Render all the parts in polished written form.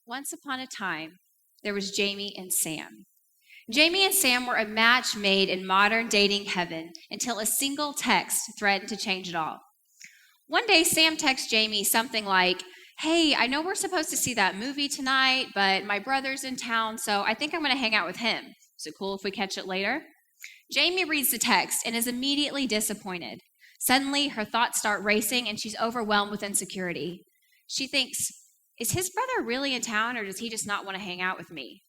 Once upon a time, there was Jamie and Sam. Jamie and Sam were a match made in modern dating heaven until a single text threatened to change it all. One day, Sam texts Jamie something like, "Hey, I know we're supposed to see that movie tonight, but my brother's in town, so I think I'm going to hang out with him. Is it cool if we catch it later?" Jamie reads the text and is immediately disappointed. Suddenly, her thoughts start racing and she's overwhelmed with insecurity. She thinks, is his brother really in town or does he just not want to hang out with me?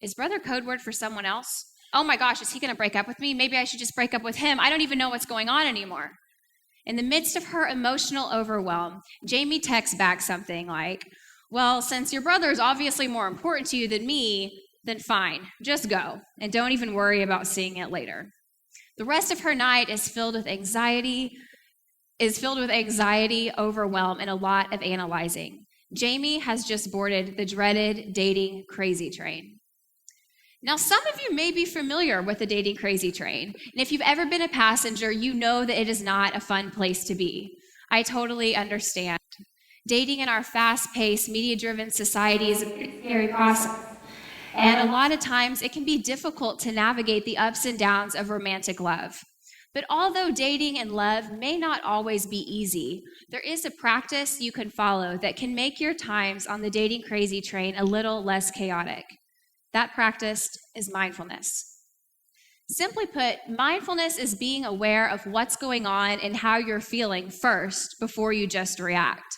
Is brother code word for someone else? Oh my gosh, is he going to break up with me? Maybe I should just break up with him. I don't even know what's going on anymore. In the midst of her emotional overwhelm, Jamie texts back something like, well, since your brother is obviously more important to you than me, then fine, just go, and don't even worry about seeing it later. The rest of her night is filled with anxiety, overwhelm, and a lot of analyzing. Jamie has just boarded the dreaded dating crazy train. Now, some of you may be familiar with the dating crazy train, and if you've ever been a passenger, you know that it is not a fun place to be. I totally understand. Dating in our fast-paced, media-driven society is a pretty scary process. And a lot of times it can be difficult to navigate the ups and downs of romantic love. But although dating and love may not always be easy, there is a practice you can follow that can make your times on the dating crazy train a little less chaotic. That practice is mindfulness. Simply put, mindfulness is being aware of what's going on and how you're feeling first before you just react.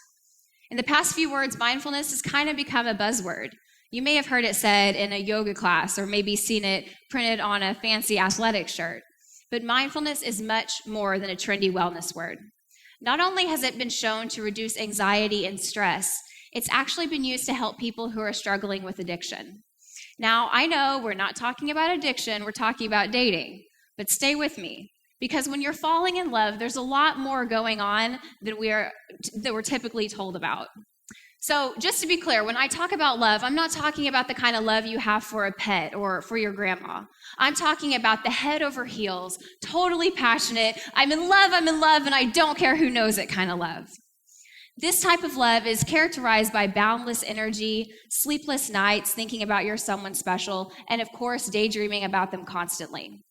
In the past few words, mindfulness has kind of become a buzzword. You may have heard it said in a yoga class or maybe seen it printed on a fancy athletic shirt. But mindfulness is much more than a trendy wellness word. Not only has it been shown to reduce anxiety and stress, it's actually been used to help people who are struggling with addiction. Now, I know we're not talking about addiction, we're talking about dating, but stay with me. Because when you're falling in love, there's a lot more going on than we're typically told about. So just to be clear, when I talk about love, I'm not talking about the kind of love you have for a pet or for your grandma. I'm talking about the head over heels, totally passionate, I'm in love, and I don't care who knows it kind of love. This type of love is characterized by boundless energy, sleepless nights thinking about you're someone special, and of course, daydreaming about them constantly.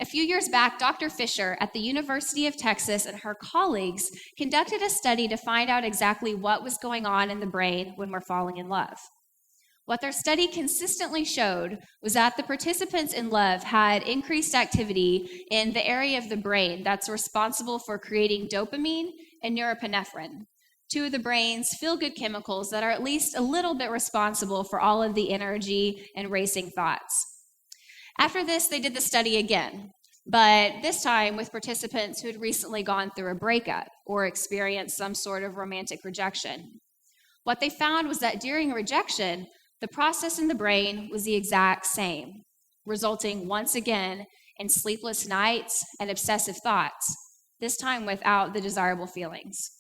A few years back, Dr. Fisher at the University of Texas and her colleagues conducted a study to find out exactly what was going on in the brain when we're falling in love. What their study consistently showed was that the participants in love had increased activity in the area of the brain that's responsible for creating dopamine and norepinephrine, two of the brain's feel-good chemicals that are at least a little bit responsible for all of the energy and racing thoughts. After this, they did the study again, but this time with participants who had recently gone through a breakup or experienced some sort of romantic rejection. What they found was that during rejection, the process in the brain was the exact same, resulting once again in sleepless nights and obsessive thoughts, this time without the desirable feelings.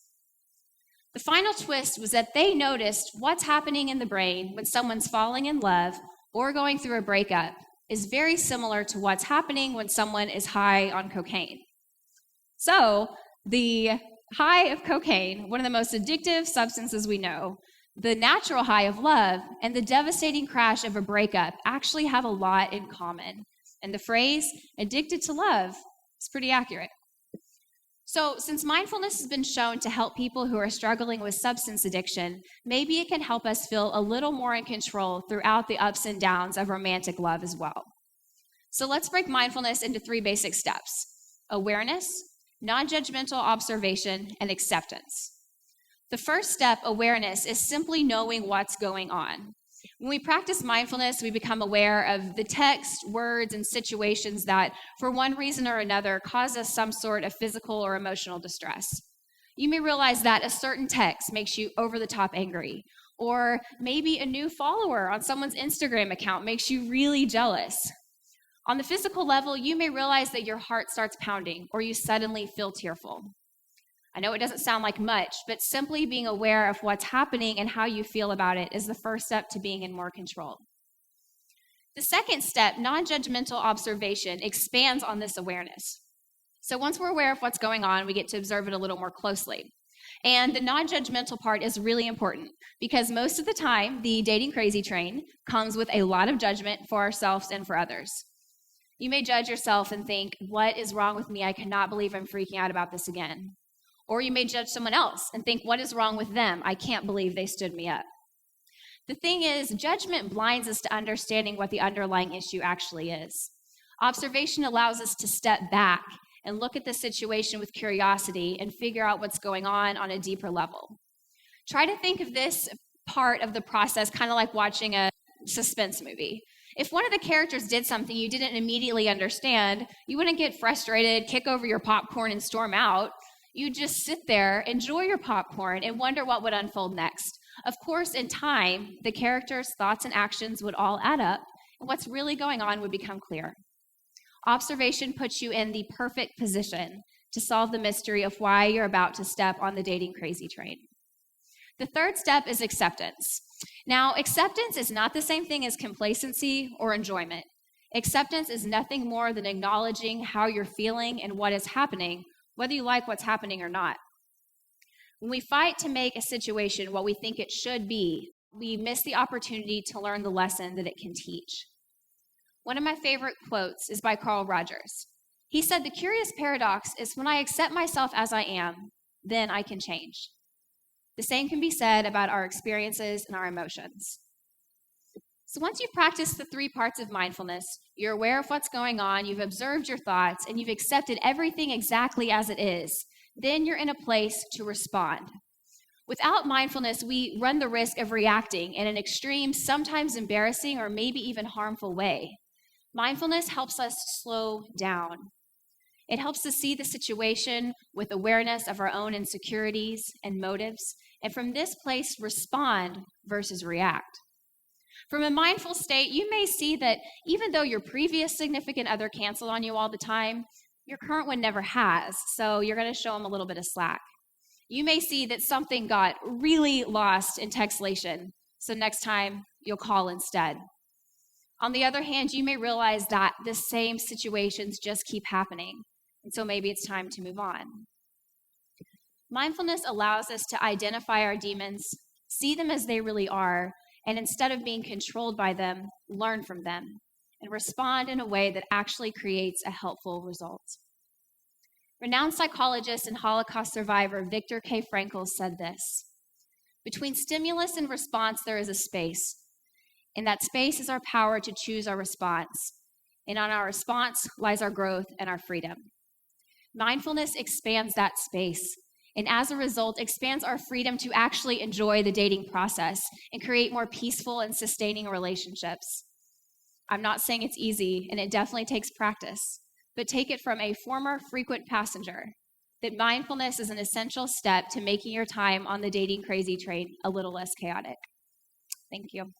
The final twist was that they noticed what's happening in the brain when someone's falling in love or going through a breakup is very similar to what's happening when someone is high on cocaine. So, the high of cocaine, one of the most addictive substances we know, the natural high of love, and the devastating crash of a breakup actually have a lot in common. And the phrase, addicted to love, is pretty accurate. So, since mindfulness has been shown to help people who are struggling with substance addiction, maybe it can help us feel a little more in control throughout the ups and downs of romantic love as well. So let's break mindfulness into 3 basic steps: awareness, non-judgmental observation, and acceptance. The first step, awareness, is simply knowing what's going on. When we practice mindfulness, we become aware of the text, words, and situations that, for one reason or another, cause us some sort of physical or emotional distress. You may realize that a certain text makes you over-the-top angry, or maybe a new follower on someone's Instagram account makes you really jealous. On the physical level, you may realize that your heart starts pounding, or you suddenly feel tearful. I know it doesn't sound like much, but simply being aware of what's happening and how you feel about it is the first step to being in more control. The second step, non-judgmental observation, expands on this awareness. So once we're aware of what's going on, we get to observe it a little more closely. And the non-judgmental part is really important because most of the time, the dating crazy train comes with a lot of judgment for ourselves and for others. You may judge yourself and think, what is wrong with me? I cannot believe I'm freaking out about this again. Or you may judge someone else and think, what is wrong with them? I can't believe they stood me up. The thing is, judgment blinds us to understanding what the underlying issue actually is. Observation allows us to step back and look at the situation with curiosity and figure out what's going on a deeper level. Try to think of this part of the process kind of like watching a suspense movie. If one of the characters did something you didn't immediately understand, you wouldn't get frustrated, kick over your popcorn, and storm out. You'd just sit there, enjoy your popcorn, and wonder what would unfold next. Of course, in time, the characters' thoughts and actions would all add up, and what's really going on would become clear. Observation puts you in the perfect position to solve the mystery of why you're about to step on the dating crazy train. The third step is acceptance. Now, acceptance is not the same thing as complacency or enjoyment. Acceptance is nothing more than acknowledging how you're feeling and what is happening, whether you like what's happening or not. When we fight to make a situation what we think it should be, we miss the opportunity to learn the lesson that it can teach. One of my favorite quotes is by Carl Rogers. He said, "The curious paradox is when I accept myself as I am, then I can change." The same can be said about our experiences and our emotions. So once you've practiced the 3 parts of mindfulness, you're aware of what's going on, you've observed your thoughts, and you've accepted everything exactly as it is, then you're in a place to respond. Without mindfulness, we run the risk of reacting in an extreme, sometimes embarrassing, or maybe even harmful way. Mindfulness helps us slow down. It helps us see the situation with awareness of our own insecurities and motives, and from this place, respond versus react. From a mindful state, you may see that even though your previous significant other canceled on you all the time, your current one never has, so you're going to show them a little bit of slack. You may see that something got really lost in textlation, so next time you'll call instead. On the other hand, you may realize that the same situations just keep happening, and so maybe it's time to move on. Mindfulness allows us to identify our demons, see them as they really are, and instead of being controlled by them, learn from them, and respond in a way that actually creates a helpful result. Renowned psychologist and Holocaust survivor Viktor K. Frankl said this: "Between stimulus and response, there is a space. In that space is our power to choose our response. And on our response lies our growth and our freedom." Mindfulness expands that space, and as a result, expands our freedom to actually enjoy the dating process and create more peaceful and sustaining relationships. I'm not saying it's easy, and it definitely takes practice, but take it from a former frequent passenger that mindfulness is an essential step to making your time on the dating crazy train a little less chaotic. Thank you.